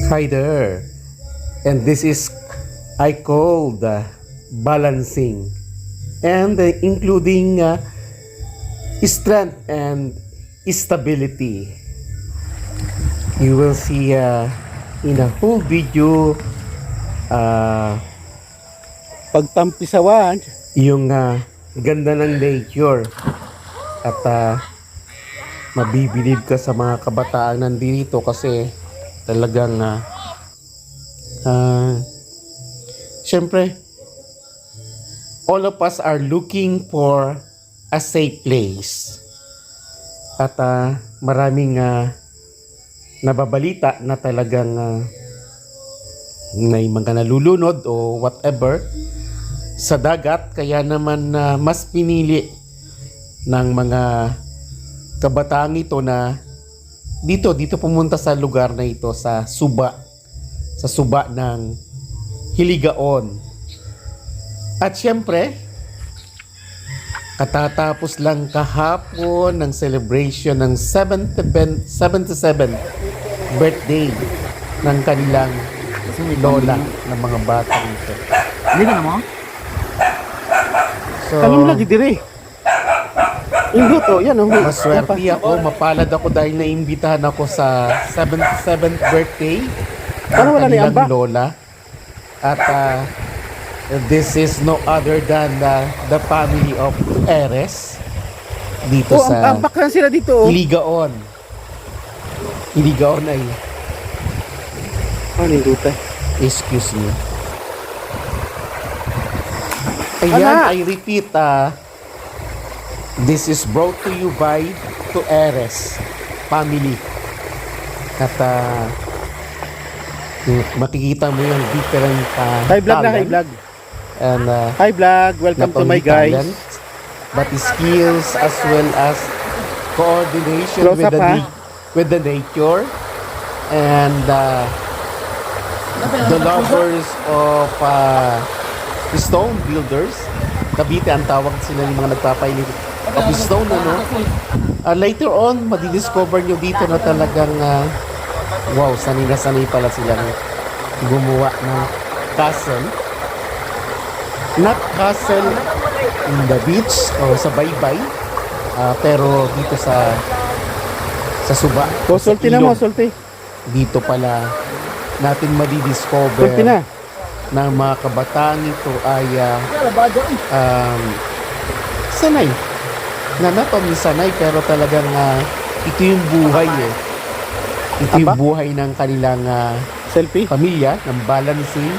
Hi there, and this is I call the balancing and including strength and stability. You will see in a whole video Pagtampisawan. yung ganda ng nature at mabibilib ka sa mga kabataan nandito kasi talagang syempre all of us are looking for a safe place at maraming nababalita na talagang may mga nalulunod o whatever sa dagat, kaya naman mas pinili ng mga kabataan ito na dito pumunta sa lugar na ito sa suba ng Hiligaon. At syempre katatapos lang kahapon ng celebration ng 77th birthday ng kanilang lola ng mga batang ito. Hindi ka na mo? So, Kanong lagi dire. Induto, yan oh. maswerte ako, mapalad ako dahil naimbitahan ako sa 77th birthday ng Paano wala ni kanilang Amba? lola. At this is no other than the family of Eres dito Oh, sa ambak lang sila dito oh. Hiligaon. Hiligaon ay, Ano induto? excuse me. Ayan, I repeat, this is brought to you by to Eres family. At makikita mo yung different Hi vlog na, hi talent. vlog. And Hi vlog, welcome not to my only guys. talent, but skills as well as coordination Close with up, ha? with the nature and the lovers of stone builders. Cavite ang tawag sila ng mga nagpapainit of stone, ano? Later on, madidiscover nyo dito na talagang wow, sanay na sanay pala silang gumawa ng castle. Not castle in the beach o sa baybay, pero dito sa suba. Oh, sa sulti na mo, ilog. sulti. Dito pala natin madidiscover Sulti na. na mga kabataan ito ay sanay. Na not only sanay, pero talagang ito yung buhay eh. Ito yung Aba? buhay ng kanilang Selfie. pamilya, ng balancing,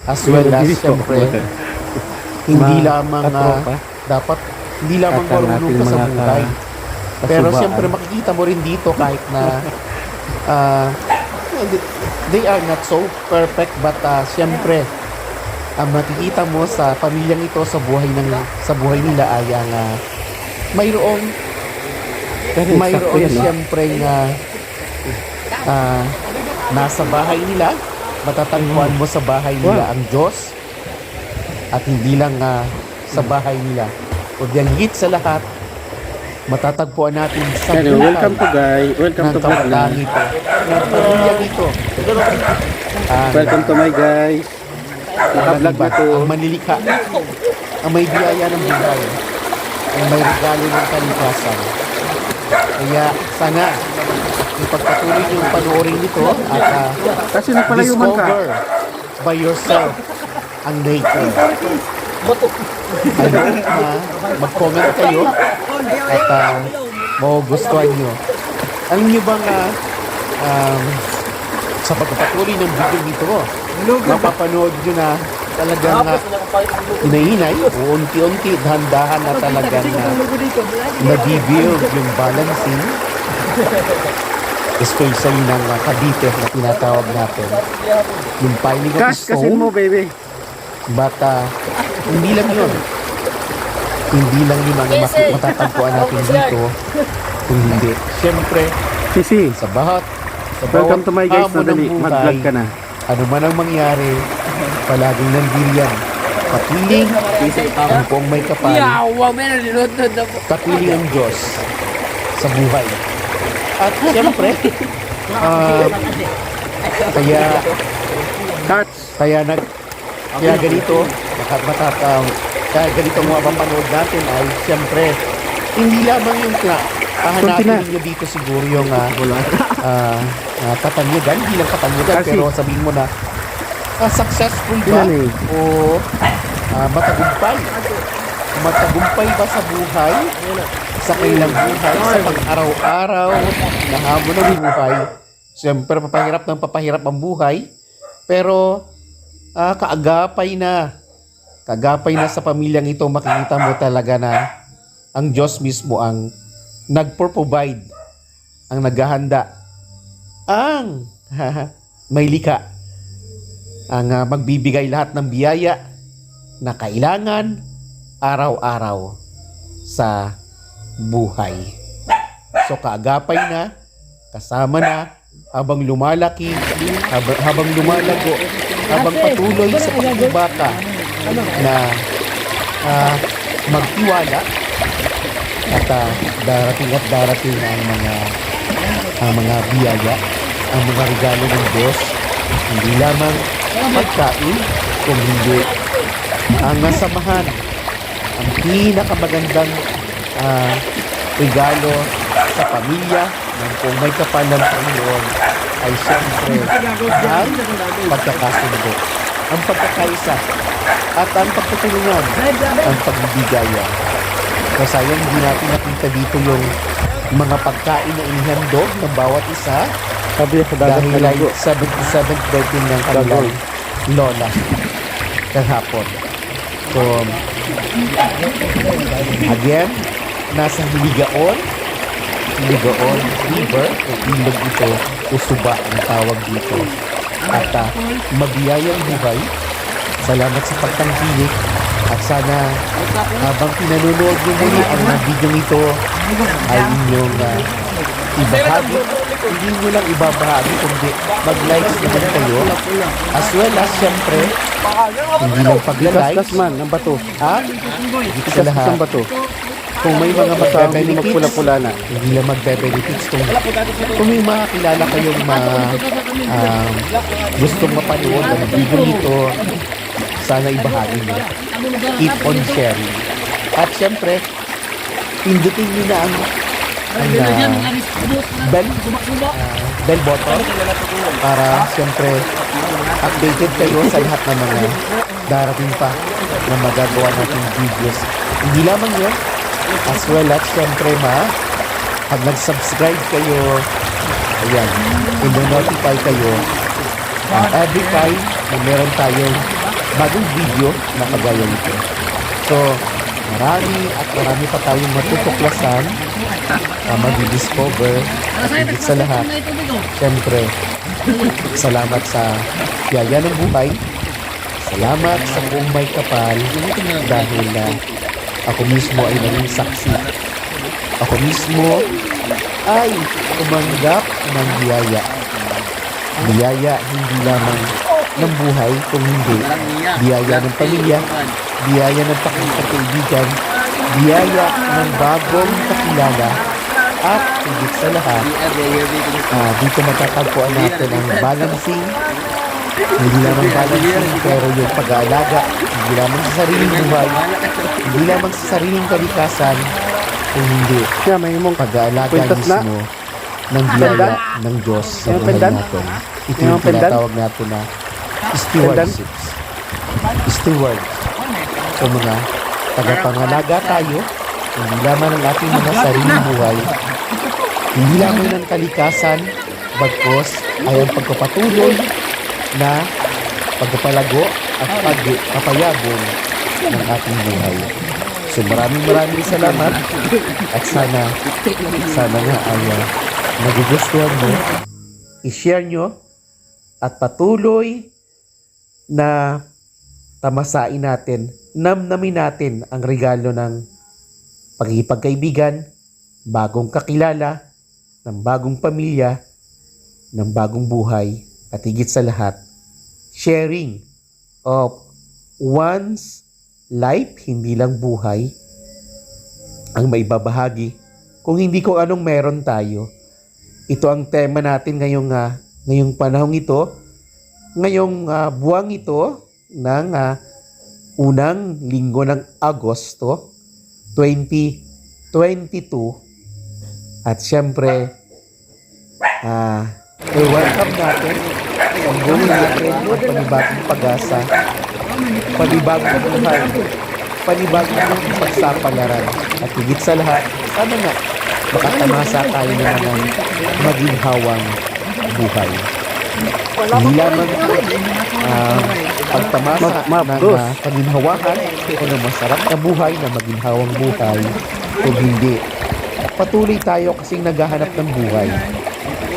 as well as syempre hindi lamang katropa. dapat hindi lamang At ang marunong ating ka sa mga buhay. Pero kasubaan. syempre makikita mo rin dito kahit na they are not so perfect, but syempre makikita mo sa pamilyang ito sa buhay nila ay mayroong syempre nga nasa bahay nila, matatagpuan mo sa bahay nila ang Diyos, at hindi lang sa bahay nila, kundi ang higit sa lahat matatagpuan natin sa buhay Welcome to guys. Welcome ng to vlog na. kabataan ito, ng pamilyang ito. Welcome to my guys. Naka-vlog na to. Ang manilikha, ang may biyaya ng buhay, ang may regalo ng kalikasan. Kaya sana ipagpatuloy yung panoorin nito at Kasi nagpalayuman ka. discover by yourself ang nature. I hope na mag-comment kayo at magugustuhan nyo. Alam nyo bang sa pagpapatuloy ng video dito, mapapanood nyo na talagang hinahinay o unti-unti, dahan-dahan na talagang nag-build yung balancing, especially ng Cavite na tinatawag natin. Yung piling of Cash kasi mo stone, baby. but hindi lang yun. Hindi lang yun ang matatagpuan natin dito. Kung hindi, syempre, Sisi. sa bawat Welcome to my guys. hamon ng Madali. buhay, Mag-vlog ka na. ano man ang mangyari, palaging nandiriyan. Kapiling ang kung may kapal, kapiling ang Diyos sa buhay. At syempre, Kaya Cards. kaya kaya ganito kaya ganito mga mapanood natin ay siyempre hindi lamang yung hahanapin niyo dito siguro yung katanyagan, hindi lang katanyagan, Kasi- pero sabihin mo na successful ba Pinali. o matagumpay ba sa buhay, sa kailang buhay, sa pang-araw-araw na hamon ng buhay. Siyempre papahirap ang buhay, pero kaagapay na sa pamilyang ito, makikita mo talaga na ang Diyos mismo ang nagpo-provide, ang naghahanda, ang may likha, ang magbibigay lahat ng biyaya na kailangan araw-araw sa buhay. So kaagapay na, kasama na, habang lumalaki, habang lumalago, habang patuloy sa pagbabaka na magtiwala at darating ang mga biyaya, ang mga regalo ng Diyos, hindi lamang pagkain, kung hindi ang samahan, ang pinakamagandang regalo sa pamilya ng kung may kapal ng Panginoon ay siyempre ang pagkakasundo, ang pagkakaisa, at ang pagtutulungan, ang pagbibigaya. So sayang hindi natin nakita dito yung mga pagkain na inihandog ng bawat isa Sabi sa dagat dahil na ay lago. 77th birthday ng kanilang lola kahapon. So, again, nasa Ligaon River, o ilog ito, o suba ang tawag dito. At mabiyayang buhay. Salamat sa pagtangkilik. At sana habang pinanonood nyo muli ang video ito ay inyong ibahagi. Hindi nyo lang ibabahagi, kundi mag-likes naman kayo. As well as, syempre, hindi lang pagla-likes. Kaskas man ang bato. Dito sa Kaskas lahat. ang bato. Kung may mga Basta hindi magbe-benefits, magpula-pula na. hindi lang magbe-benefits. Kung may mga kilala kayong gustong mapanood ang video nito, sana ibahagi nyo. Keep on sharing. At syempre, pindutin nyo na ang bell button para syempre updated kayo sa lahat ng mga darating pa na magagawa nating videos. Hindi lamang yun, as well as syempre pag nag-subscribe kayo, ayan, i-notify kayo every time na meron tayong bagong video na kagaya nito. So, marami pa tayong matutuklasan, mag-discover, at higit sa lahat, syempre, salamat sa biyaya ng buhay, salamat sa buong may kapal, dahil ako mismo ay naging saksi. Ako mismo ay tumanggap ng biyaya. Biyaya hindi lamang ng buhay, kung hindi biyaya ng pamilya, biyaya ng pakikipagkaibigan, biyaya ng bagong kakilala, at higit sa lahat, dito matatagpuan natin ang balancing, hindi lamang balancing, pero yung pag-aalaga, hindi lamang sa sariling buhay, hindi lamang sa sariling kalikasan, kung hindi Kaya may mong pag-aalaga Kwintas na. mismo ng biyaya ng Diyos sa Yung buhay pendan? natin. Ito Yung yung pendan? tinatawag natin na stewardships. Stewards. So mga tagapangalaga tayo, hindi lamang ng ating mga sariling buhay, hindi lamang ng kalikasan, bagkos ay ang pagpapatuloy na pagpapalago at pagpapayabong ng ating buhay. So maraming salamat at sana nga ay nagugustuhan mo, i-share nyo at patuloy na tamasain natin, namnamin natin ang regalo ng pagkikipagkaibigan, bagong kakilala, ng bagong pamilya, ng bagong buhay, at higit sa lahat, sharing of one's life, hindi lang buhay, ang maibabahagi kung hindi ko anong meron tayo. Ito ang tema natin ngayong ngayong panahong ito, ngayong buwang ito ng unang linggo ng Agosto 2022. At syempre, welcome natin ang buhay natin ang panibagong pag-asa, panibagong buhay, panibagong pagsapalaran. At higit sa lahat, sana nga makatamasa tayo na ng maginhawang buhay. Hindi lamang pagtamasa ng paginhawahan o ng masarap na buhay na maginhawang buhay o hindi. Patuloy tayo kasing naghahanap ng buhay.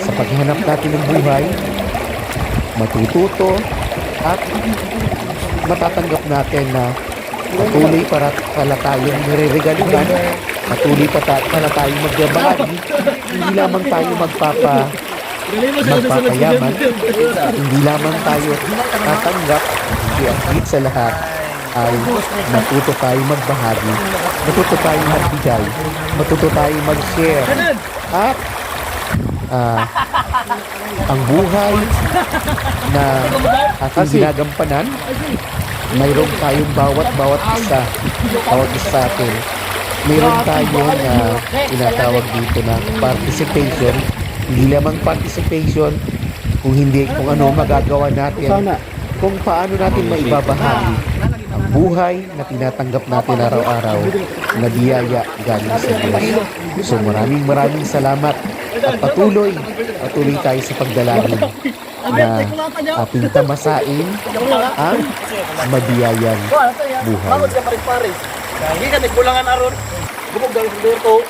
Sa paghahanap natin ng buhay, matututo at matatanggap natin na patuloy pala tayong nire-regaluhan, patuloy pala tayong magbabahagi, hindi lamang tayo magpapayaman, hindi lamang tayo tatanggap, hindi at higit sa lahat ay matuto tayo magbahagi, matuto tayo magbigay, matuto tayo mag-share, at ang buhay na ating ginagampanan, mayroon tayong bawat isa sa atin. Mayroon tayo na tinatawag dito na participation. Hindi lamang participation, kung hindi kung ano magagawa natin, kung paano natin maibabahagi ang buhay na tinatanggap natin araw-araw na biyaya galing sa Diyos. So maraming salamat at patuloy tayo sa pagdalangin na ating tamasain ang mabiyayang buhay. Hindi ka nagkulangan aron. Bukog daw sa Dorto.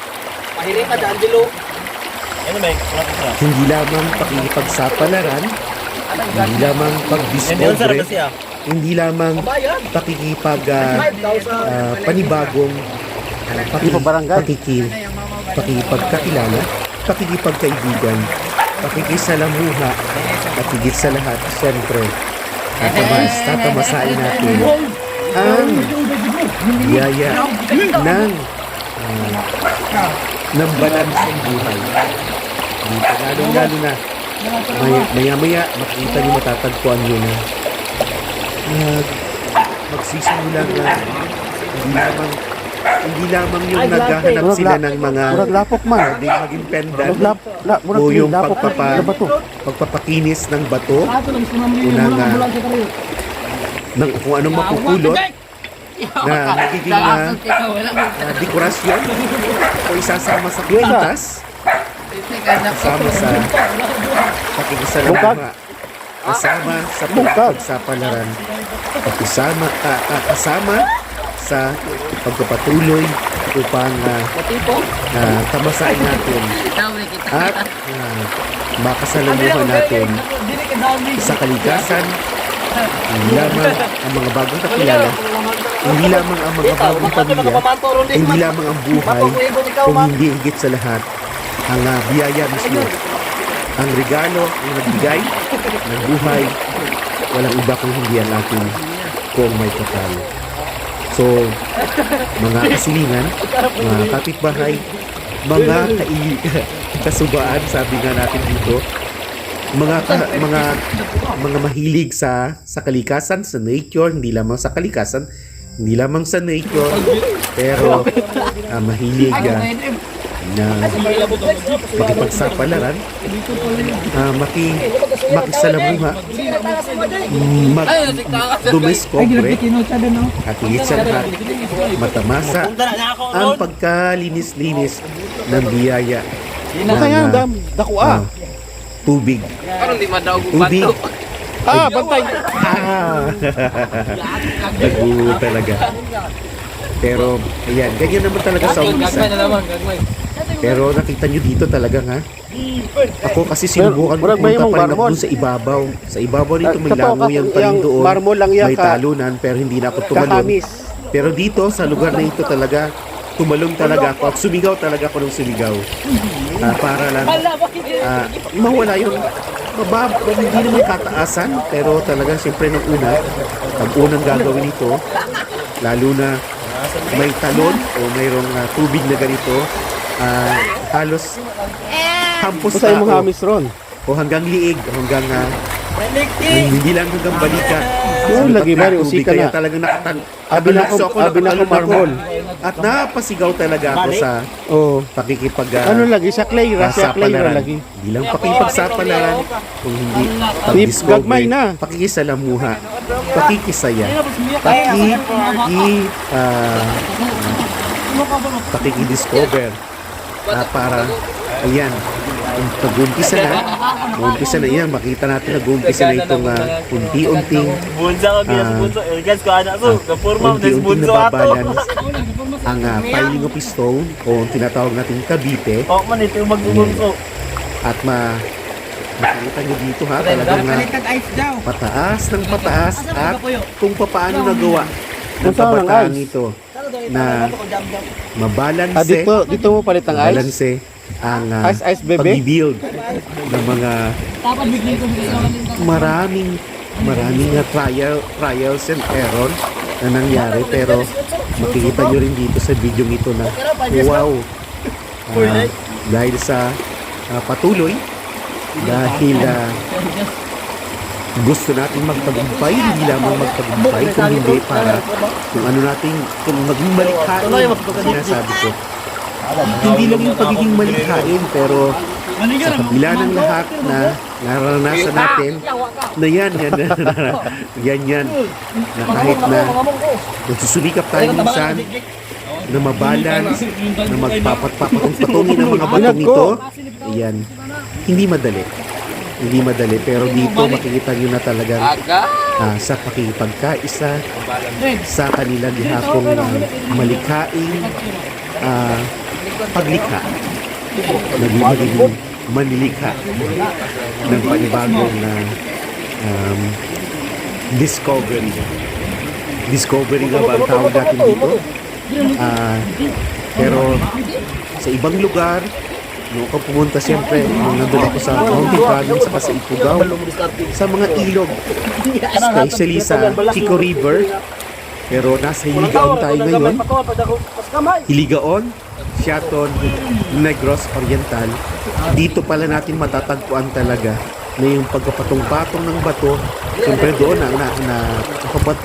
Mahiring ka sa Angelo. Hindi lamang pakikipagsapalaran, hindi lamang pagdiscover, hindi lamang panibagong pakikipagkakilala, pakikipagkaibigan, pakikisalamuha, at higit sa lahat, siyempre, tatamasain natin ang biyaya ng balansang buhay. Dito, lalo na, maya-maya, makita niyo, matatagpuan nyo na magsisimula na hindi lamang yung naghahanap sila ng mga maging pendant o yung pagpapakinis ng bato o ng kung anong mapupulot na magiging dekorasyon o isasama sa kwintas, kasama sa pakikisalamuha, kasama sa pagsapalaran, kasama sa pagpapatuloy upang tamasain natin at makasalamuhan natin sa kalikasan, hindi lamang ang mga bagong kakilala, hindi lamang ang mga bagong pamilya, hindi lamang ang buhay, kung hindi higit sa lahat ang biyaya mismo, ang regalo, ang nagbigay ng buhay, walang iba kung hindi ang ating kung may kapal. So, mga kasilingan, mga kapitbahay, mga kasubaan, sabi nga natin dito, mga mahilig sa kalikasan, sa nature, hindi lamang sa kalikasan, hindi lamang sa nature, pero mahilig na makipagsapalaran, makisalamuha, dumiskobre, at higit sa lahat, matamasa ang pagkalinis-linis ng biyaya ng tubig. Tubig. Bantay. Nagulo talaga. Pero, ayan, ganyan naman talaga sa umpisa. Pero nakita nyo dito talaga nga. Ako kasi sinubukan ko punta pa rin ako dun sa ibabaw. Sa ibabaw nito may langoyan pa rin doon. May talunan pero hindi na ako tumalon. Pero dito sa lugar na ito talaga, tumalong talaga ako at sumigaw talaga ako ng sumigaw. Para lang mawala yung hindi naman kataasan, pero talaga siyempre nung pag unang gagawin ito, lalo na may talon o mayroong tubig na ganito, halos hampos Kusay mo hamis ron. o hanggang liig, o hanggang hindi lang hanggang balikat. Oo, lagi ba, Tubig, usika kaya na. talagang Abi na nakalakso ako, abi na ako nakakalmarmol. marmol. At napasigaw talaga ako sa Oh. pakikipag Ano lagi sa clay, ra sa clay ra sapalaran. lagi. Hindi lang pakikipagsapalaran, kung hindi Gagmay pag-discover, na. pakikisalamuha, pakikisaya, pakikidiscover. Para, ayan, nag-uumpisa na yan, makita natin nag-uumpisa na itong unti-unting Bunsa ko gina bunso. Guys ko anak ko. Kapurma mo des unti-unting bunso ato. nababalance ang piling of stone o ang tinatawag nating kabite. Oh man ito yung magbubunso. At makikita nyo dito ha, talagang pataas ng pataas at kung paano nagawa ng Saan ang kabataan ice? ito na mabalanse, Dito mo palit ng ice. balanse ang Ice, bebe. pag-build ng mga maraming trials and error na nangyari, pero makikita nyo rin dito sa video ito na wow, dahil sa patuloy, dahil gusto natin magtagumpay, hindi lamang magtagumpay, kung hindi para kung ano natin, kung maging malikhain, sinasabi ko. Hindi lang yung pagiging malikhain, pero sa kabila ng lahat na naranasan natin, na yan, na kahit na nagsusulikap tayo minsan, na mabalance, na magpapatungin ang mga batong ito, ayan, hindi madali, pero dito makikita nyo na talagang sa pakikipagkaisa, sa kanilang gihapong malikhaing paglikha, magiging manilikha ng panibagong discovery nga ba ang tawag natin dito. Pero sa ibang lugar, noong ako pumunta, siyempre nung nandun ako sa Mountain Province saka sa Ifugao, sa mga ilog, especially sa Chico River, pero nasa Hiligaon tayo ngayon. Hiligaon, Siaton, Negros Oriental. Dito pala natin matatagpuan talaga na yung pagkapatong-patong ng bato. Siyempre doon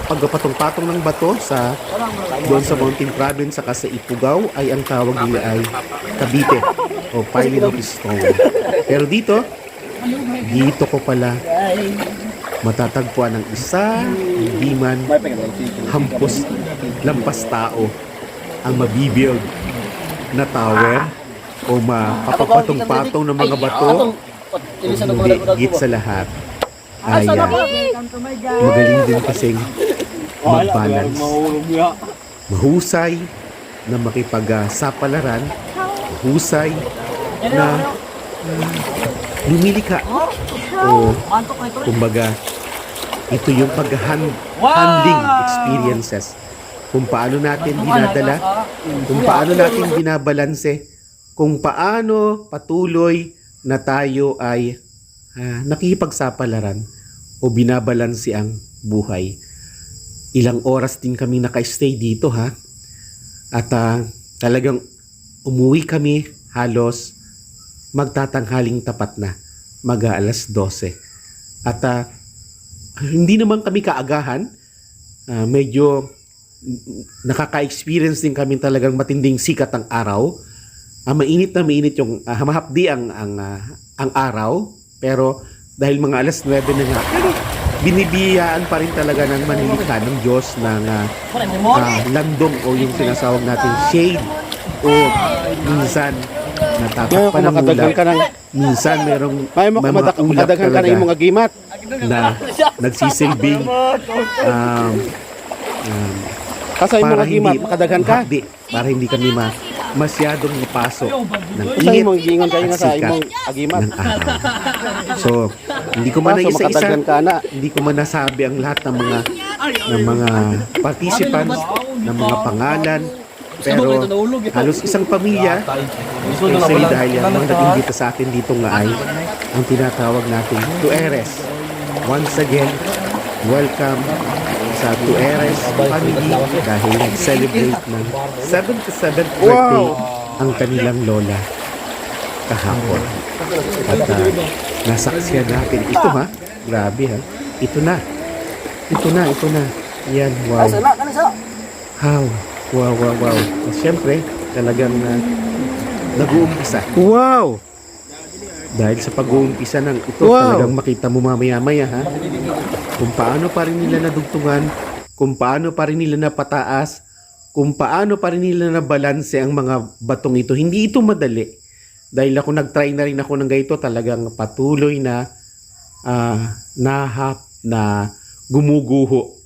pagkapatong-patong ng bato doon sa Mountain Province saka sa Ifugao ay ang tawag nila ay kabite o piling of stone. Pero dito ko pala matatagpuan ng isa, hindi man hampos lampas tao ang mabibuild na tower o mapapatong-patong ng mga bato. Hindi, higit sa lahat ay magaling din kasing mag-balance, mahusay na makipagsapalaran, mahusay na lumilika, o kumbaga ito yung pag-handling experiences, kung paano natin dinadala, kung paano natin binabalanse, kung paano patuloy na tayo ay nakikipagsapalaran o binabalanse ang buhay. Ilang oras din kami naka-stay dito ha. At talagang umuwi kami halos magtatanghaling tapat na, mag-aalas 12. At hindi naman kami kaagahan. Medyo nakaka-experience din kami talagang matinding sikat ang araw. Mainit na mainit yung mahapdi ang araw, pero dahil mga alas 9 na nga, binibiyaan pa rin talaga ng manilikha ng Diyos ng landong o yung sinasawag natin shade, o minsan natatak pa ng ulap, minsan merong ulap talaga mga gimat na nagsisilbing kasay mga gimat makadaghan ka para hindi kami masyadong mapasok ng sa init imong giingon kayo nga at sa sikat imong agimat. ng araw. So, hindi ko man na isa-isa, makadaghan ka na. hindi ko man nasabi ang lahat ng mga participants, ng mga pangalan, pero halos isang pamilya, especially dahil ang mga nag-imbita sa atin dito nga ay ang tinatawag nating Tueres. Once again, welcome sa Tueres family dahil nag-celebrate ng 77th birthday ang kanilang lola. kahapon. At nasaksiyan natin. Ito ha, grabe ha. Ito na. Yan, wow. Wow. Wow. At syempre, talagang nag-uumpisa. Wow! Dahil sa pag-uumpisa ng ito, Wow. talagang makita mo mamaya-maya ha. Kung paano pa rin nila nadugtungan, kung paano pa rin nila napataas, kung paano pa rin nila nabalanse ang mga batong ito. Hindi ito madali. Dahil ako nag-try na rin ako ng ganito, talagang patuloy na na gumuguho.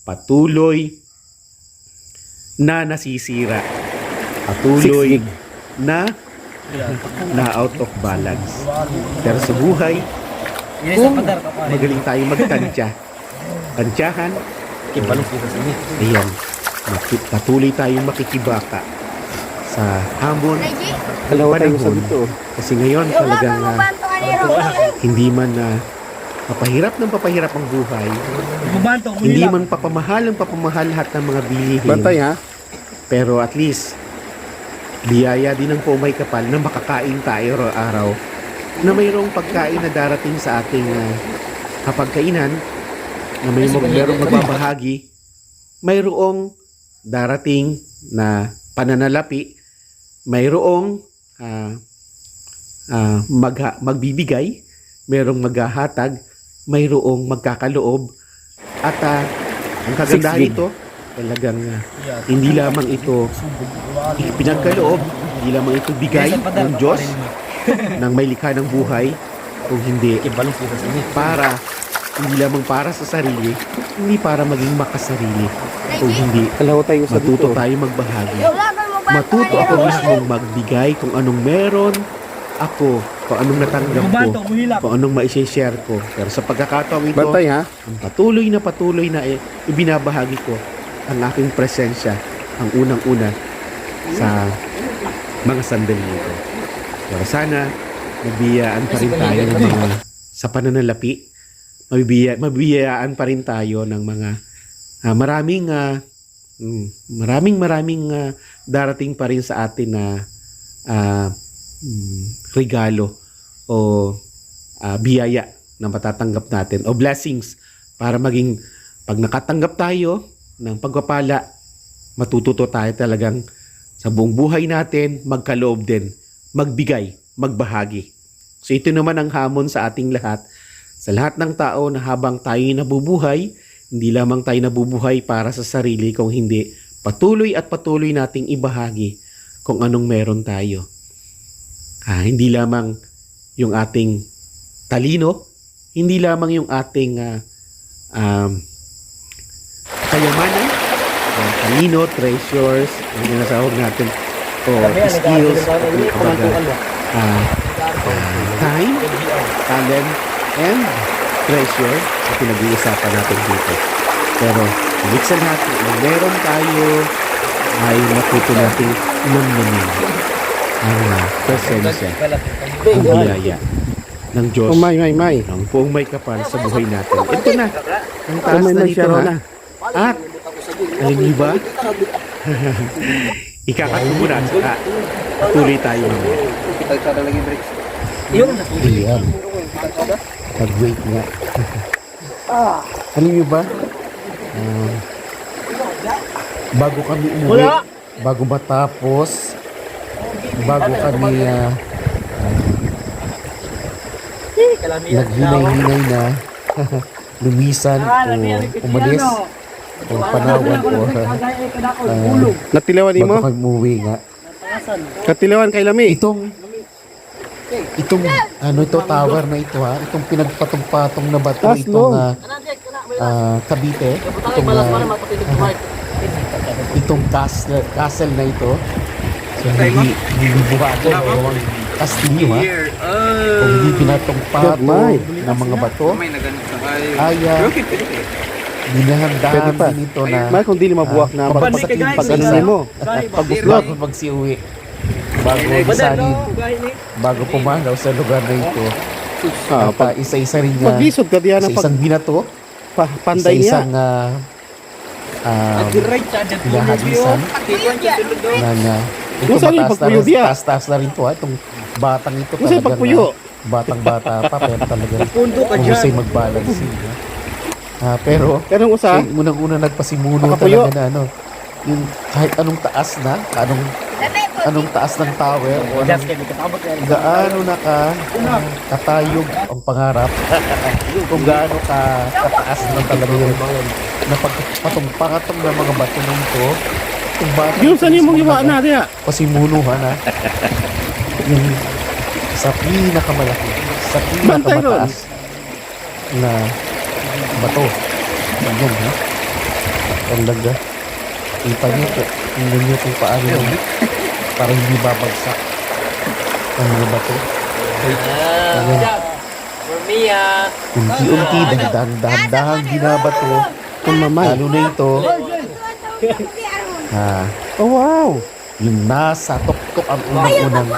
Patuloy na nasisira. Patuloy na out of balance. Pero sa buhay, kung magaling tayo magtansya, tansyahan, ayan, patuloy tayong makikibaka sa hamon ng panahon. Kasi ngayon talagang hindi man papahirap ang buhay, hindi man papamahal lahat ng mga bilihin. Bantay ha? Pero at least, biyaya din ng Pumay Kapal na makakain tayo araw-araw, na mayroong pagkain na darating sa ating hapagkainan, na mayroong magbabahagi, mayroong darating na pananalapi, mayroong magbibigay, mayroong maghahatag, mayroong magkakaloob, at ang kagandahan ito, talagang hindi lamang ito pinagkaloob, hindi lamang ito bigay ng Diyos ng may likha ng buhay, kung hindi hindi lamang para sa sarili, hindi para maging makasarili, kung hindi matuto tayo magbahagi, matuto ako mismong magbigay kung anong meron ako, kung anong natanggap ko, kung anong ma-share ko. Pero sa pagkakataon ito, Bantay ha? ang patuloy na ibinabahagi ko ang aking presensya, ang unang-una sa mga sandali nito. Pero sana mabiyayaan pa rin tayo ng mga sa pananalapi, mabiyayaan pa rin tayo ng mga maraming darating pa rin sa atin na regalo o biyaya na matatanggap natin o blessings, para maging pag nakatanggap tayo ng pagpapala, matututo tayo talagang sa buong buhay natin magkaloob din, magbigay, magbahagi. So ito naman ang hamon sa ating lahat, sa lahat ng tao, na habang tayo nabubuhay, hindi lamang tayo nabubuhay para sa sarili, kung hindi patuloy nating ibahagi kung anong meron tayo. Hindi lamang yung ating talino, hindi lamang yung ating kayamanan, talino, treasures, ang ginasawag natin, o skills, time, talent, and treasure na pinag-iusapan natin dito. Pero higit sa lahat, kung meron tayo, ay matuto natin namin ang presensya, ang biyaya ng Diyos, ang Puong May Kapal sa buhay natin. Ito na, ang taas na nito ha. At, alam niyo ba, ikakatulad at saka tuloy tayo mamaya. Ayan. Pag-wait nga. Alam niyo ba, bago kami umuwi, bago matapos, bago kami naghinay-hinay na lumisan o umalis o panawan o Natilawan mo? bago kami umuwi nga. Katilawan kay Lami. Itong ito tower na ito ha, itong pinagpatong-patong na bato, Taas itong mo. Cavite, itong castle na ito. So hindi buhatin o kastilyo ha. Kung hindi pinatong-patong ng mga bato, ay binahandaan din ito na May kung dili mabuwak na pagpasakit pag-ano mo. Pag-uslot. bago magsiuwi, bago masalin, bago pumanaw sa lugar na ito. At isa-isa rin nga, Pag-isod ka diyan na isa-isang binato, panday niya. isa-isang pinahagisan na Ito Kung saan yung mataas na pagpuyo rin, diya? taas na rin to ha. Itong batang ito Kung saan talagang pagpuyo? batang-bata pa pero talagang Pundo ka dyan. husay mag-balancing. Pero Kanong usa? unang-una nagpasimuno Nakapuyo. talaga na ano, yung kahit anong taas na, anong taas ng tower o anong gaano na katayog ang pangarap kung gaano kataas na talaga yung napagpatong-pangatong ng mga bato na ito kung bakit Yung saan yung mong iwaan na diya? pasimunuhan ha yung sa pinakamalaki sa Bantay ron. pinakamataas na bato yan ha talaga kita nyo tingnan nyo kung paano yun para hindi babagsak ang mga bato ayan For me, unti-unti dahan-dahan binabato Kung mamay. lalo na ito Oh wow. yung nasa tuktok ang unang-unang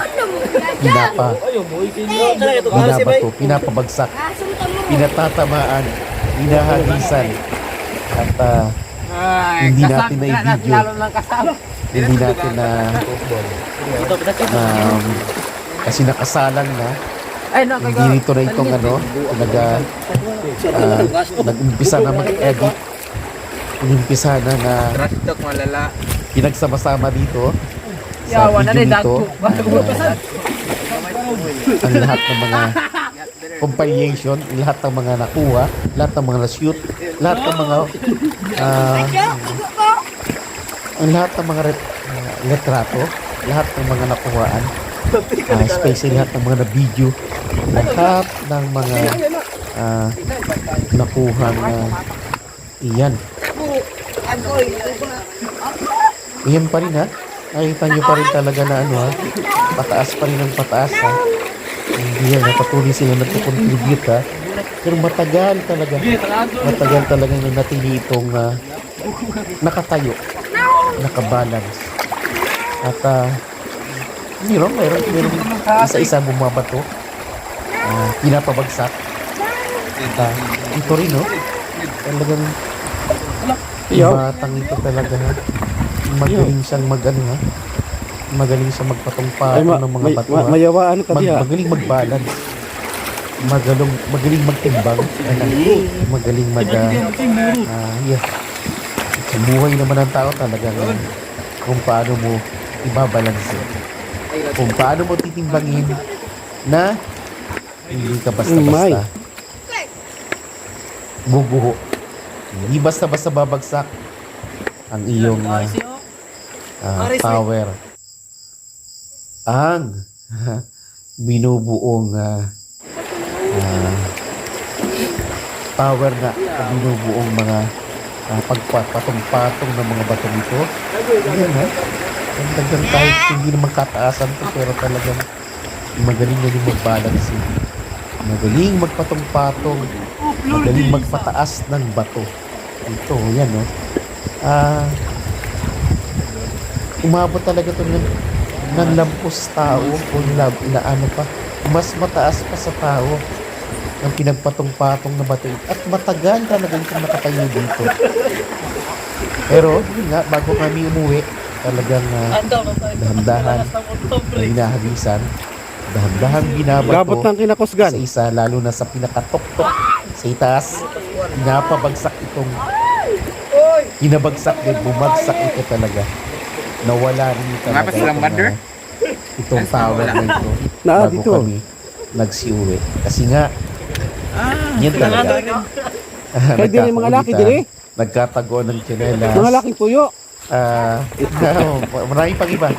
pinapabagsak, pinatatamaan, hinahagisan at hindi natin na i-video, hindi natin na kasi nakasalang na hindi nito na itong nag-umpisa na mag-edit, umpisa na pinagsama-sama dito sa video nito ang lahat ng mga compilation, lahat ng mga nakuha, lahat ng mga na-shoot, lahat ng mga ang lahat ng mga retrato, lahat ng mga nakuhaan, especially lahat ng mga na-video, lahat ng mga nakuha na iyan. Iyan pa rin ha. Nakita nyo pa rin talaga na ano ha. Pataas pa rin ang pataas ha. Hindi yan, patuloy sila nagpo-contribute ha. Pero matagal talaga na natili itong nakatayo, nakabalance. At mayroon isa-isa bumabato, pinapabagsak. At ito rin no, talagang batang ito talaga ha. Magaling siyang magaling siyang magpatong-patong ng mga bato ha. Mayawaan ka diya. Magaling mag-balance. Magaling magtimbang. Magaling yeah. Sa buhay naman ng tao talagang kung paano mo ibabalance. Kung paano mo titimbangin na hindi ka basta-basta bubuho. Hindi basta-basta babagsak ang iyong power. Ang binubuong power na binubuong mga pagpatong-patong ng mga bato nito. Ayan ha. Talagang kahit hindi naman kataasan to pero talagang magaling na yung mag-balance. Magaling magpatong-patong. Magaling magpataas ng bato. Ito, yan no. Umabot talaga to ng lampos tao o ano pa. Mas mataas pa sa tao ang pinagpatong-patong na bato. At matagal talaga itong nakatayo dito. Pero, yun nga, bago kami umuwi, talagang dahan-dahan na hinahagisan, dahan-dahan binabato Gabot ng kinakosgan. sa isa, lalo na sa pinakatok-tok sa itaas, pinapabagsak itong pinabagsak din, bumagsak ito talaga. Nawala rin talaga itong tower na ito Na, bago dito. kami nagsiuwi. Kasi nga, yan talaga. Kaya din yung mga laki dire. Nagkatago ng tsinelas. Mga laking puyo. Marami pang iba.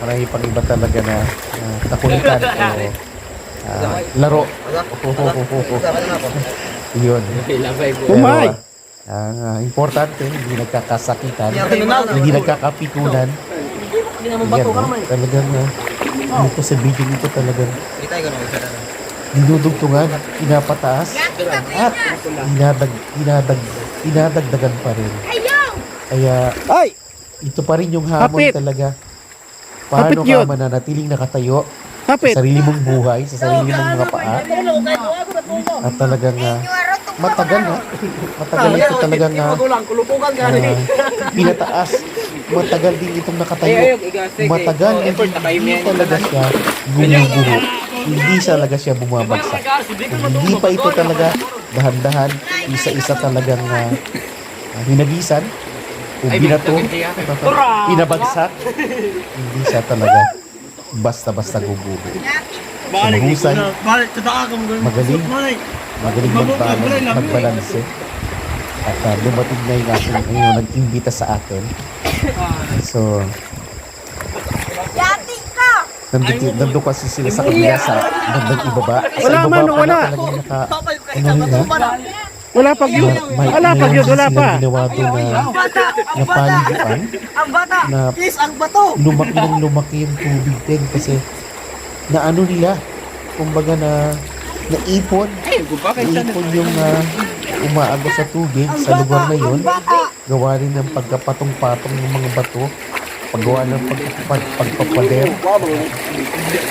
Marami pang iba talaga na kakulitan o laro. Yun. Umay. Ang importante, hindi nagkakasakitan, hindi nagkakapikunan. Yan, talagang ito sa video nito talagang dinudugtungan, pinapataas at dinadagdagan pa rin. Kaya Ay! ito pa rin yung hamon Hapit. talaga. Paano Hapit yun. ka mananatiling nakatayo Hapit. sa sarili mong buhay, sa sarili mong mga paa. At talagang matagal ito talagang pinataas matagal din itong nakatayo. Matagal, hindi talaga siya gumuguho. Hindi talaga siya bumabagsak. Hindi pa ito talaga dahan-dahan, isa-isa talagang hinagisan o binato, pinabagsak. Hindi siya talaga basta-basta guguho. So, mahusay, magaling magbalanse. At dumating na yung aking nag-imbita sa akin. So, nandun kasi sila sa kabila sa bandang ibaba. Sa Wala ibaba man, pala wala. talagang Wala pa yun. Wala pa yun. Wala pa. Ginawa doon na paliguan. Na Ang bato! lumaki yung tubig din kasi na ano nila, kumbaga naipon yung umaagos sa tubig sa lugar na yun. Gawa rin ng pagkapatong-patong ng mga bato, paggawa ng pagpapader.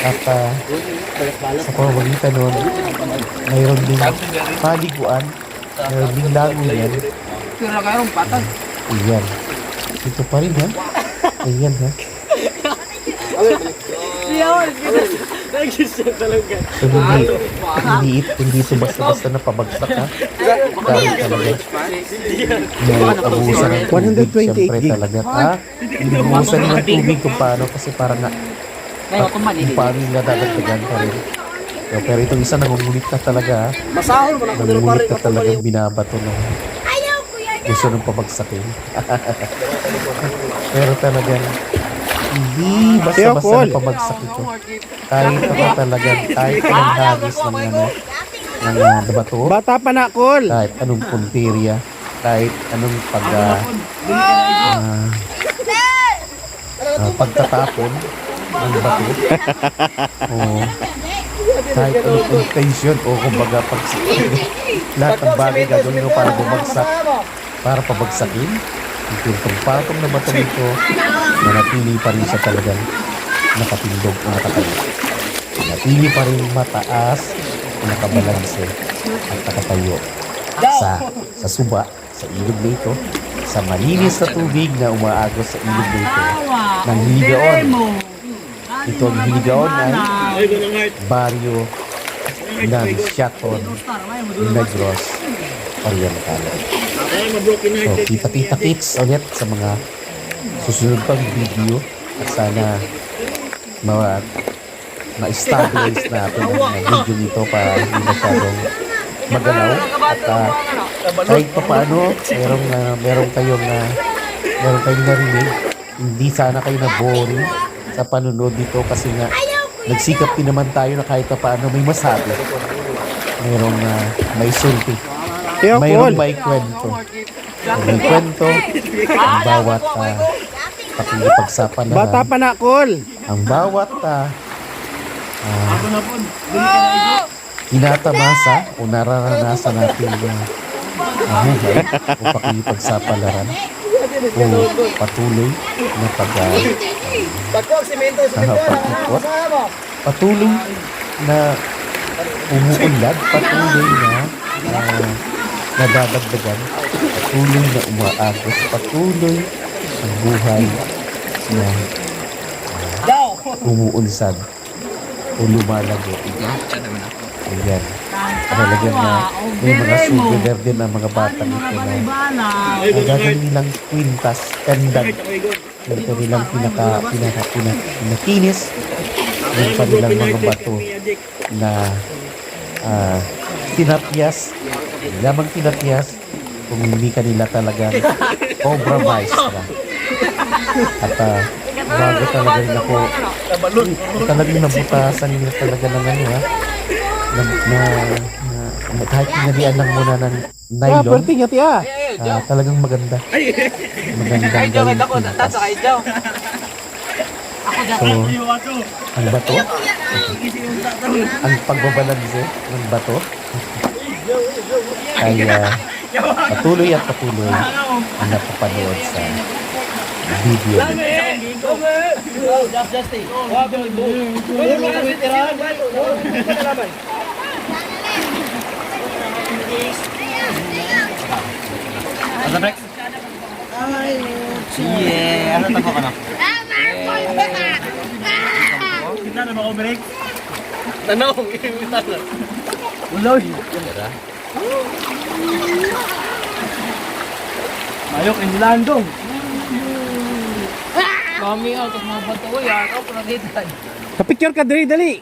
At sa pamamagitan nun, mayroon din paliguan, mayroon din lango yan. Ayan. Ito pa rin ha. Ayan ha. So, hindi ito basta-basta na pabagsak ha. Dahil talaga may abusan ng tubig 128 siyempre gig. talaga ha. Inubusan ng tubig kung paano kasi parang kung paano nila dadagdagan pa rin. Pero itong isa nangungulit ka talaga ha. Masahol mo na kung Nangungulit ka talagang binabato ng gusto ng pabagsakin. Pero talagang hindi basta-basta na pabagsak ito. Kahit ako talagang, kahit anong hagis ng bato, Bata pa na, Col. kahit anong punteriya, kahit anong pagtatapon ng bato, o kahit anong intention, o kumbaga lahat ng bagay gagawin mo para bumagsak, para pabagsakin, yung patong na bato nito, nanatili pa rin siya talagang nakatindog o nakatayo. Nanatili pa rin mataas o nakabalanse at nakatayo sa suba, sa ilog na ito, sa malinis na tubig na umaagos sa ilog na ito ng Hiligaon. Ito ang Hiligaon ay baryo ng Siaton, Negros, Oriental. So, kita-kita kits ulit sa mga susunod pang video at sana ma-establish natin ang video nito para hindi masyadong magalaw at kahit pa paano meron kayong narinig, hindi sana kayo na boring sa panunod dito kasi nga nagsikap din naman tayo na kahit pa paano may masabi, may sulti, mayroong may kwento. May kwento ang bawat pakikipagsapalaran. Bata pa na, Col. Ang bawat tinatamasa o nararanasan natin buhay o pakikipagsapalaran o patuloy na pag-ikot, patuloy na umuunlad, patuloy na nadadagdagan, patuloy na umaagos, patuloy ang buhay na umuunsad o lumalago. Ayan. Talagang may mga souvenir din ang mga batang ito na gagawin nilang kwintas, kandag. Ito nilang pinakinis yung kanilang mga bato na tinapyas, lamang tinapyas kung hindi kanila talagang compromise na. At bago talagang talagang nabutasan nila talaga ng kahit pinalian lang muna ng nylon, talagang magandang gawin pintas. So, ang bato, ang pagbabalanse ng bato ay patuloy at patuloy ang napapanood sa video. Sige, ano Tanong, tanong. Uloy. Mayok in landong. Kami ang mga bato ya, ako pinagitan. Ka-picture ka diri, dali.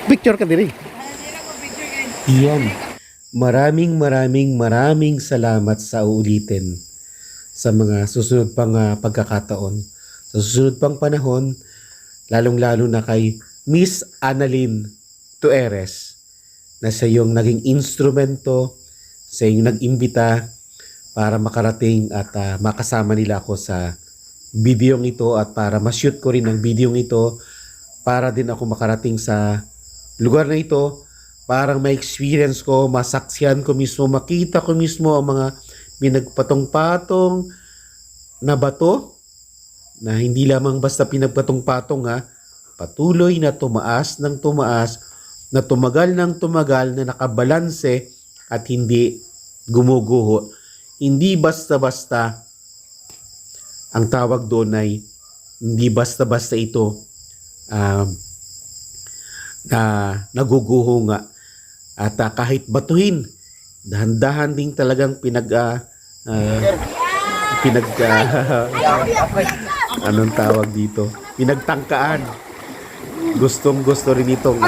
Picture ka diri. Iyan. Maraming salamat sa uulitin sa mga susunod pang pagkakataon. Sa susunod pang panahon, lalong-lalo na kay Miss Annalyn Tueres na siya yung naging instrumento, sa yung nag-imbita para makarating at makasama nila ako sa videong ito at para ma-shoot ko rin ang videong ito para din ako makarating sa lugar na ito, parang ma-experience ko, masaksihan ko mismo, makita ko mismo ang mga pinagpatong-patong na bato na hindi lamang basta pinagpatong-patong patuloy na tumaas ng tumaas, na tumagal ng tumagal, na nakabalanse at hindi gumuguho. Hindi basta-basta, ang tawag doon ay hindi basta-basta ito na naguguho nga. At kahit batuhin, dahan-dahan din talagang anong tawag dito? Pinagtangkaan. Gustong-gusto rin itong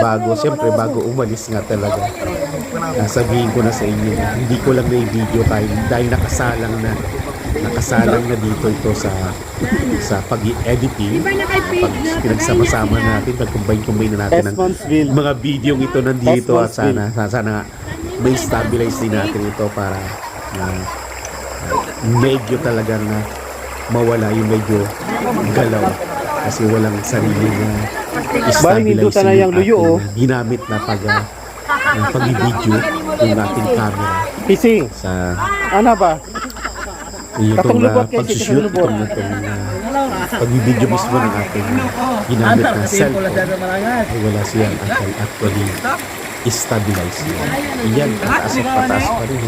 bago. Siyempre, bago umalis nga talaga. Sabihin ko na sa inyo na hindi ko lang na-video dahil nakasalang na dito ito sa pag-editing. Pag pinagsama-sama natin, pag-combine na natin ang mga video ito nandito at sana may stabilize din natin ito para medyo talaga na mawala yung medyo galaw kasi walang sariling stabilize yung ating ginamit na pag-video yung ating camera Pising. sa Ano ba? itong pag-shoot itong pag-video mismo ng ating ginamit na cellphone ay wala siyang actually stabilize yan, pataas pa rin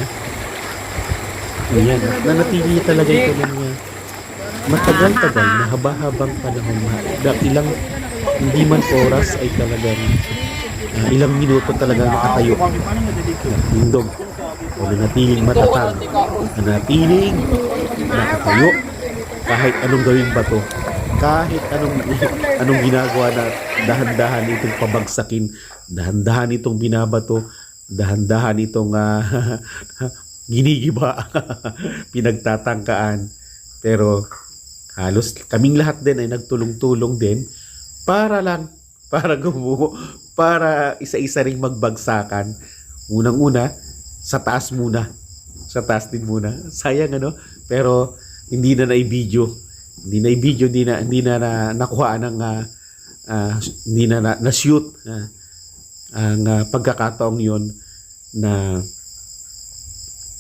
yan, nanatili talaga ito ng matagal-tagal na haba-habang panahon ilang hindi man oras ay talagang ilang minuto talaga nakatayo hindog o nanatiling matatag, nanatiling nakatayo kahit anong gawing bato, kahit anong ginagawa na dahan-dahan itong pabagsakin, dahan-dahan itong binabato, dahan-dahan itong ginigiba, pinagtatangkaan. Pero halos kaming lahat din ay nagtulong-tulong din para gumuho, para isa-isa ring magbagsakan. Unang-una, sa taas muna. Sa taas din muna. Sayang pero hindi na na-video. Hindi na nakuha ng hindi na na-shoot ang pagkakataong yon na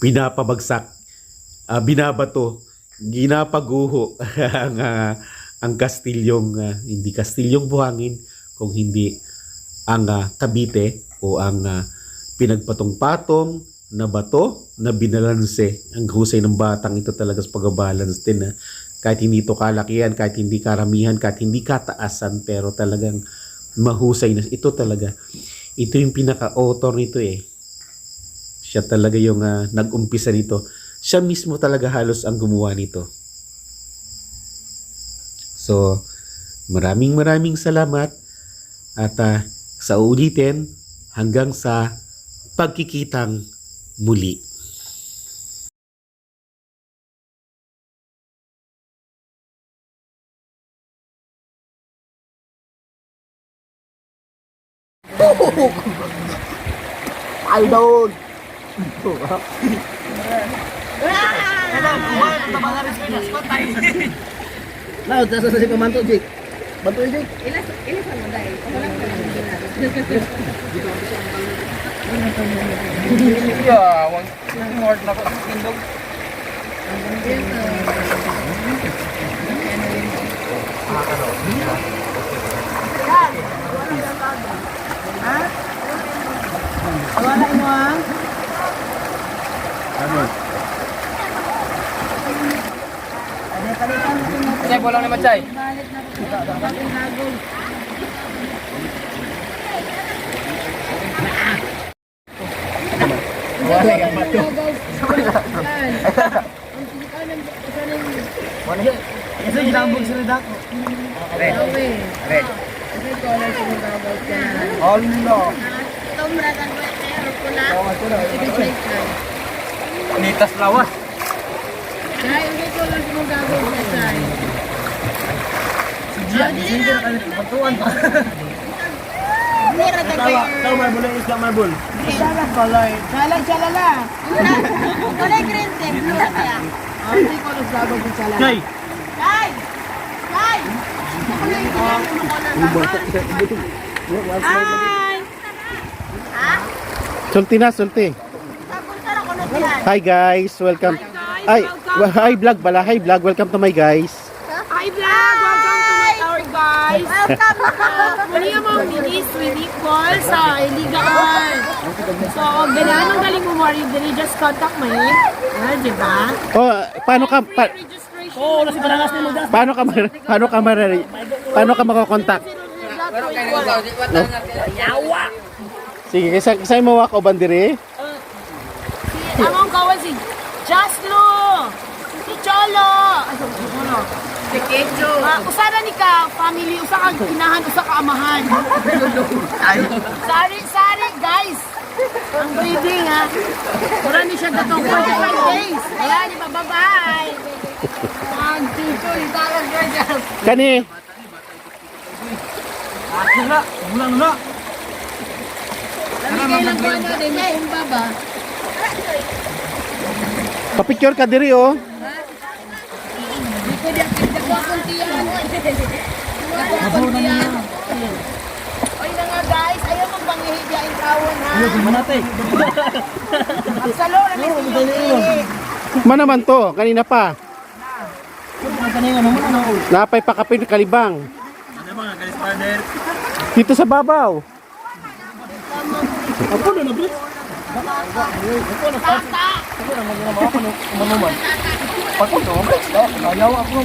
pinapabagsak, binabato, ginapaguho ang kastilyong hindi kastilyong buhangin kung hindi ang Cavite o ang pinagpatong-patong na bato na binalanse. Ang husay ng batang ito talaga sa pag-balance din kahit hindi ito kalakihan, kahit hindi karamihan, kahit hindi kataasan, pero talagang mahusay na ito talaga. Ito yung pinaka-author nito siya talaga yung nag-umpisa nito. Siya mismo talaga halos ang gumawa nito. So, maraming salamat at sa ulitin hanggang sa pagkikitang muli. Idol. Laut sa si pemantu Jik. Bantu Jik. Ilas ang dahil. Iya, wang ngord na ko indog. Wala mo Chay, bolong naman Chay. Balik na ko. Red. Ito color sa mga bawal dyan. Itong red and white hair, pula. Ito straight line. Nitas lawas. Kaya ito color sa mga bawal dyan. Mira the Tahu marbol ang isang marbol. Chala. Kulay green din, blue na kaya. Hindi color sa bawal dyan chala. Jay. Guys! Kulay green. Hi! Ha? Sulti na, sulti. Tapos sana ko na yan. Hi guys, welcome. Ay, hi vlog pala. Hi vlog, welcome to my guys. Hi vlog! Welcome to my tower guys! Welcome! Muli ang mga minis with equal sa iligaan. So, ganyan ang galing mo Mari, dili just contact mo eh. Di ba? Oh, paano ka Registration. Oh, nasi barangas ni mo das. paano ka makokontak? Yawa. Sige, kisay mo wak o bandiri? Among kawan si Jaslo! Si Cholo! Si Kecho! Usara ni ka, family, usa ka inahan, usa ka amahan. Sari, guys! Ang breeding ha. Mura ni siya datong 45 days. Ayan, di ba? Bye-bye! Ang tito, italang ganyan. Kani, Na, bulan na. Namigay lang ko ano, din may baba. papicture ka diri oh. Di ko di ako kuntiyan. Oy na nga guys, ayaw mong panghihigya ang tawon ha. Manate. Magsalo, namin Man naman to, kanina pa. Kanina naman ano. Napay pakapin kalibang. Ano mga galis partner? Dito sa babaw. Ako na bro. Tata! Ako na magana ako no manuman. Ako no. Ayaw ako.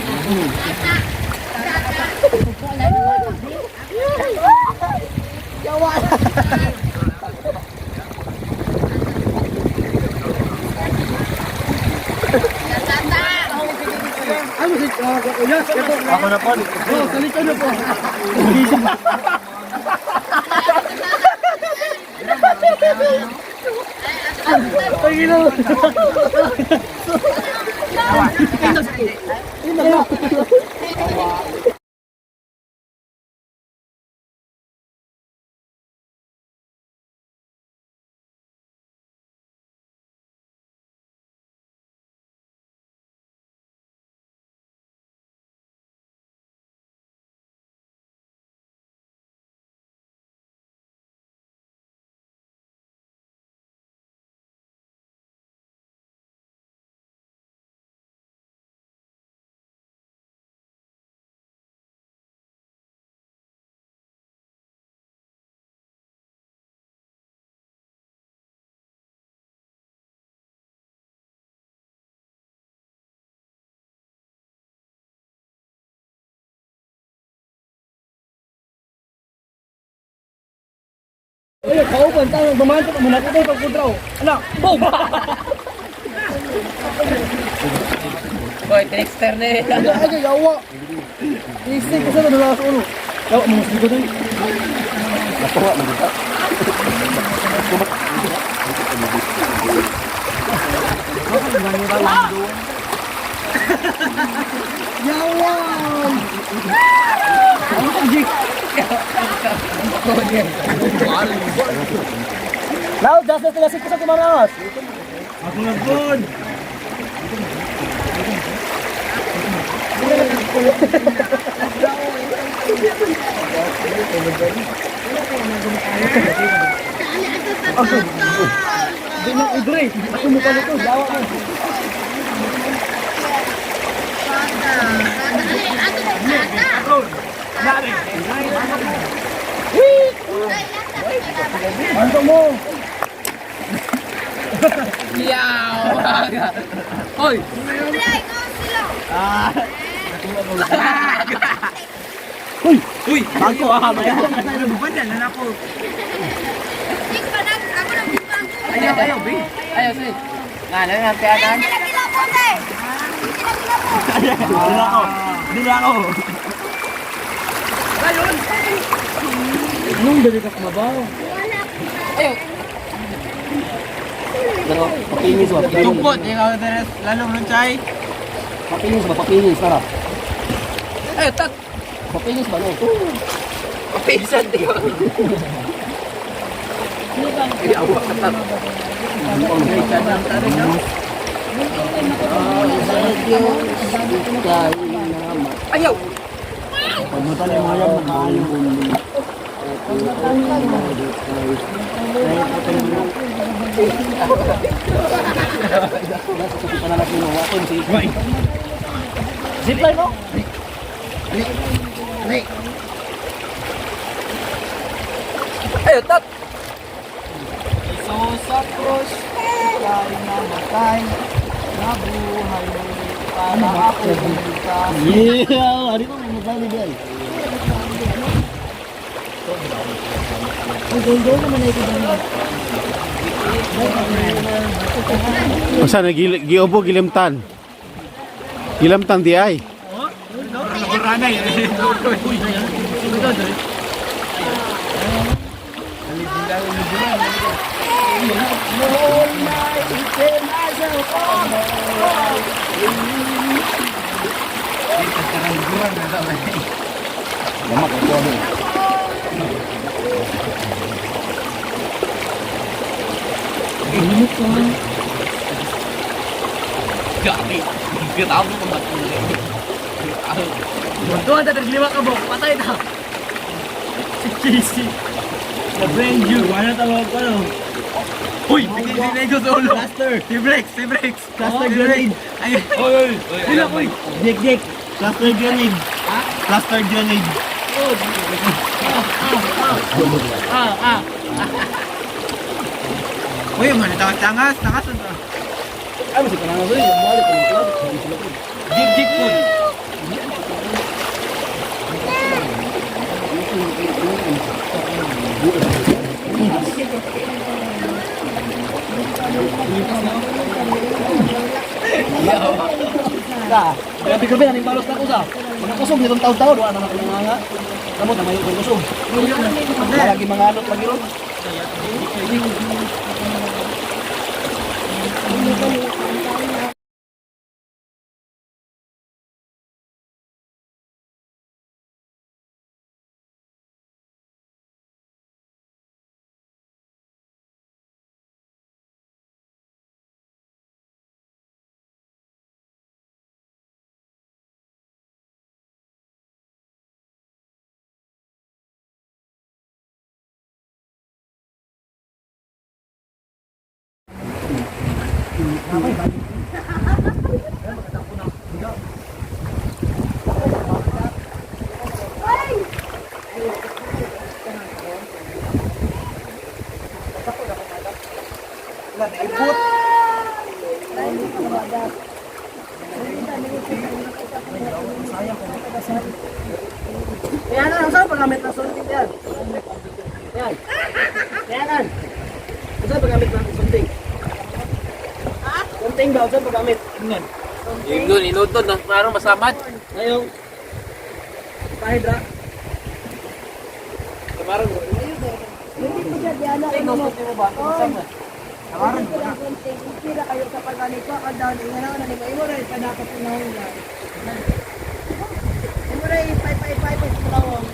Ako na po. Oh, salito na po. Ay, kauban tayo dumaan sa muna ko pagkudraw. Anak, boom. Boy, trickster na eh. Ay, yawa. Isig kasi na sa ulo. Yawa, mo sigo din. Yawa. Now, just na tilasik ko sa tumaras. Ako na good. Di mo igre. Ako mo pa nito. Dawa mo. Anto mo. Hoy! Uy, bago bayan ka tayo buban yan, anak ko. Ayaw, B. Ayaw, sige. Nga, lang ang piyanan. Anak ko. Hindi na ako. Anong dali ka kumabaw? Ayaw. Pero papinis ba? Tungkot, ikaw deres lalong nun chay. Papinis ba? Papinis tara. Ayaw, tat. Papinis ba no? Papisan, di ka. Iawak ka tat. Ayaw. Zipline mo? Ayaw, tat. So sa cross, ikaw namatay, nabuhay mo para ako bukas. Yeah, ano mo magdali diyan? Masa na giobo gilimtan. Gilimtan di ay. Ranay. Gami. Kita mo kung matulog. Doon, tatargiliwa ka mo. Patay na. Si Casey. The brand new. Ano tawag ko, no? Uy! Hindi ko solo. Cluster. Si Breaks, si Breaks. Cluster grenade. Ay, oy, oy. Sila, uy. Dik. Cluster grenade. Cluster grenade. Uy, man, tangas. Tangas. Ano si kanang rin? Balik ka ng club. Jig po. Gabi-gabi naning balos na ko sa. Mga kusog nitong taon-taon wala na nga. Kamot na mayo kong kusog. Lagi mga anot lagi ron. Yan ang saan paggamit ng sulting yan. Yan. Yan. Saan paggamit ng sulting? Sulting daw, saan paggamit? Yan. Yun, inutod na. Parang masamad. Ngayong pahidra. Parang Sulting mo ba? Masamad. Tawaran ko na. Kira kayo sa pagganito, ang down, inganaw na nimo imo ray padapat unahon na. Imo ray 555 is tawong.